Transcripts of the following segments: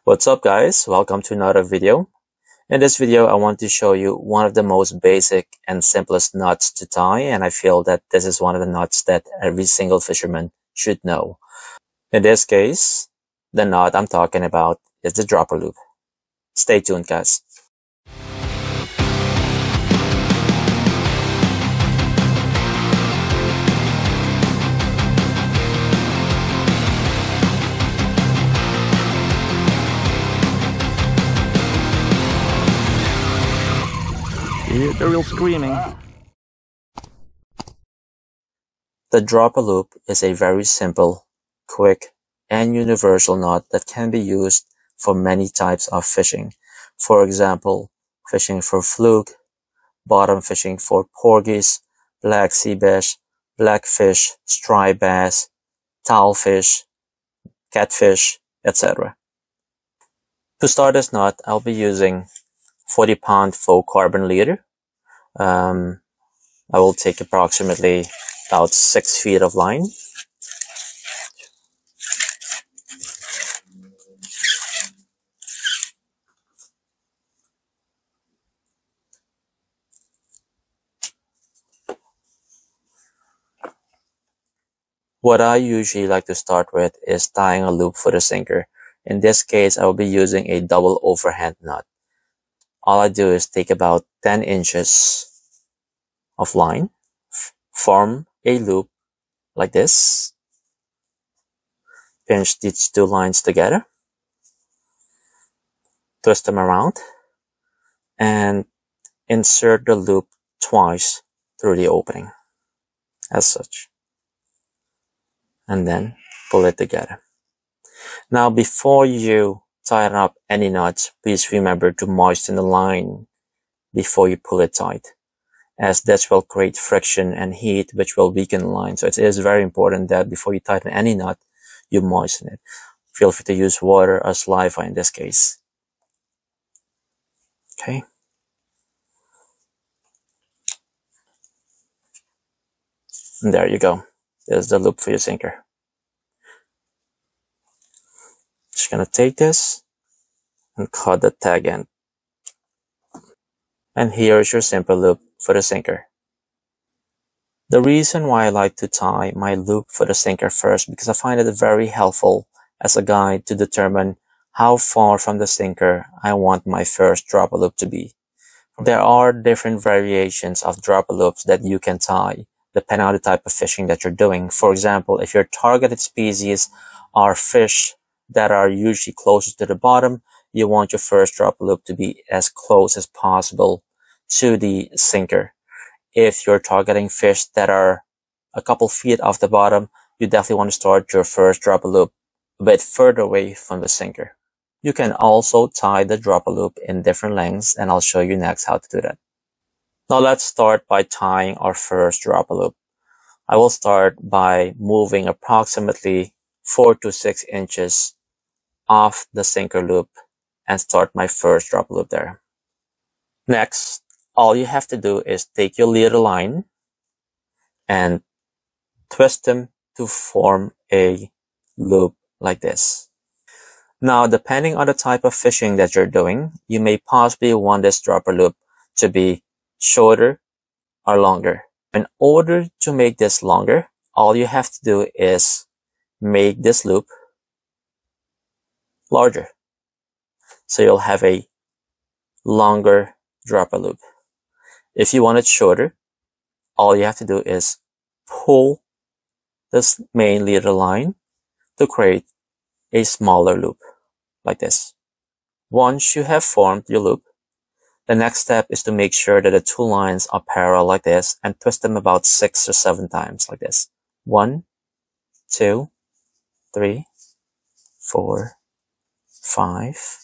What's up guys, welcome to another video. In this video I want to show you one of the most basic and simplest knots to tie, and I feel that this is one of the knots that every single fisherman should know. In this case, the knot I'm talking about is the dropper loop. Stay tuned guys. They're real screaming. The dropper loop is a very simple, quick, and universal knot that can be used for many types of fishing. For example, fishing for fluke, bottom fishing for porgies, black sea bass, blackfish, striped bass, towelfish, catfish, etc. To start this knot, I'll be using 40-pound faux carbon leader. I will take approximately about 6 feet of line. What I usually like to start with is tying a loop for the sinker. In this case, I will be using a double overhand knot. All I do is take about 10 inches of line, form a loop like this, pinch these two lines together, twist them around, and insert the loop twice through the opening, as such, and then pull it together. Now, before you tighten up any knots, please remember to moisten the line before you pull it tight, as this will create friction and heat which will weaken the line. So it is very important that before you tighten any knot, you moisten it. Feel free to use water or saliva in this case. Okay. And there you go. There's the loop for your sinker. Just gonna take this and cut the tag end. And here is your simple loop for the sinker. The reason why I like to tie my loop for the sinker first, because I find it very helpful as a guide to determine how far from the sinker I want my first dropper loop to be. There are different variations of dropper loops that you can tie depending on the type of fishing that you're doing. For example, if your targeted species are fish that are usually closest to the bottom, you want your first dropper loop to be as close as possible to the sinker. If you're targeting fish that are a couple feet off the bottom, you definitely want to start your first dropper loop a bit further away from the sinker. You can also tie the dropper loop in different lengths, and I'll show you next how to do that. Now let's start by tying our first dropper loop. I will start by moving approximately 4 to 6 inches off the sinker loop and start my first dropper loop there. Next, all you have to do is take your leader line and twist them to form a loop like this. Now, depending on the type of fishing that you're doing, you may possibly want this dropper loop to be shorter or longer. In order to make this longer, all you have to do is make this loop larger. So you'll have a longer dropper loop. If you want it shorter, all you have to do is pull this main leader line to create a smaller loop like this. Once you have formed your loop, the next step is to make sure that the two lines are parallel like this and twist them about 6 or 7 times like this. 1, 2, 3, 4, 5,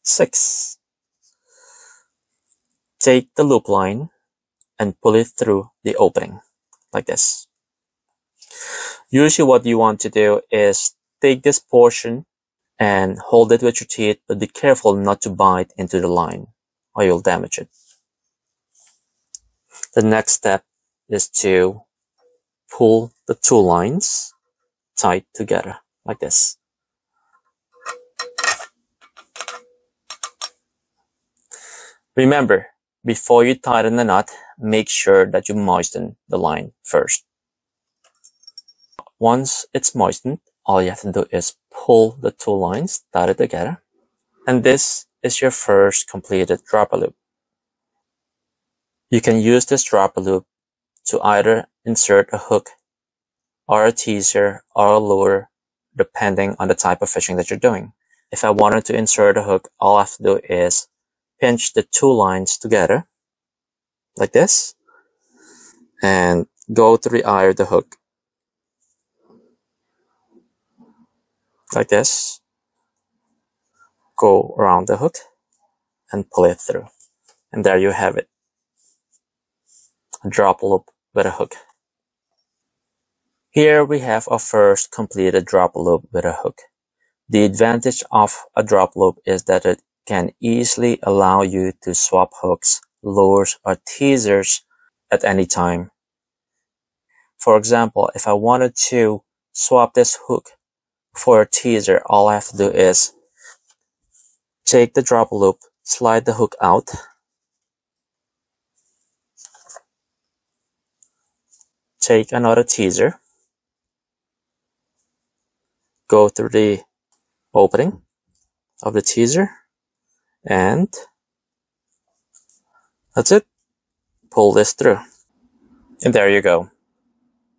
6. Take the loop line and pull it through the opening like this. Usually what you want to do is take this portion and hold it with your teeth, but be careful not to bite into the line or you'll damage it. The next step is to pull the two lines tight together like this. Remember, before you tighten the nut, make sure that you moisten the line first. Once it's moistened, all you have to do is pull the two lines, tie it together, and this is your first completed dropper loop. You can use this dropper loop to either insert a hook or a teaser or a lure, depending on the type of fishing that you're doing. If I wanted to insert a hook, all I have to do is pinch the two lines together like this and go to the eye of the hook like this, go around the hook and pull it through, and there you have it, a dropper loop with a hook. Here we have our first completed dropper loop with a hook. The advantage of a drop loop is that it can easily allow you to swap hooks, lures, or teasers at any time. For example, if I wanted to swap this hook for a teaser, all I have to do is take the dropper loop, slide the hook out, take another teaser, go through the opening of the teaser, and that's it. Pull this through. And there you go.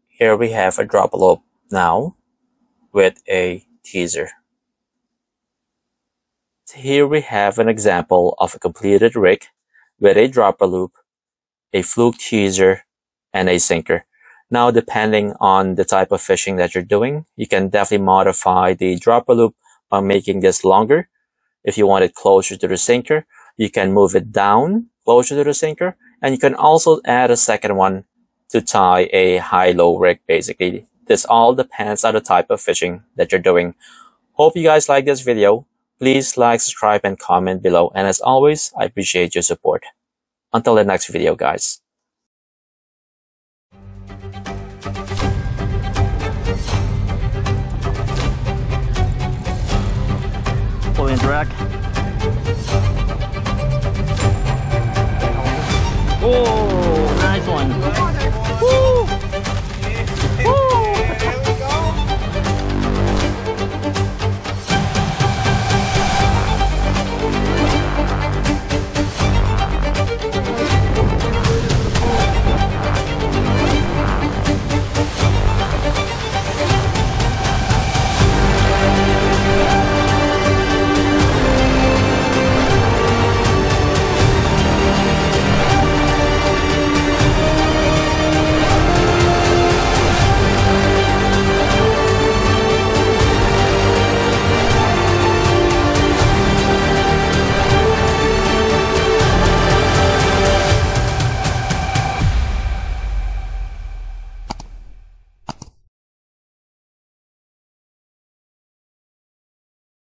Here we have a dropper loop now with a teaser. Here we have an example of a completed rig with a dropper loop, a fluke teaser, and a sinker. Now, depending on the type of fishing that you're doing, you can definitely modify the dropper loop by making this longer. If you want it closer to the sinker, you can move it down closer to the sinker, and you can also add a second one to tie a high-low rig, basically. This all depends on the type of fishing that you're doing. Hope you guys like this video. Please like, subscribe, and comment below. And as always, I appreciate your support. Until the next video, guys. Pulling drag. Oh, nice one. Woo!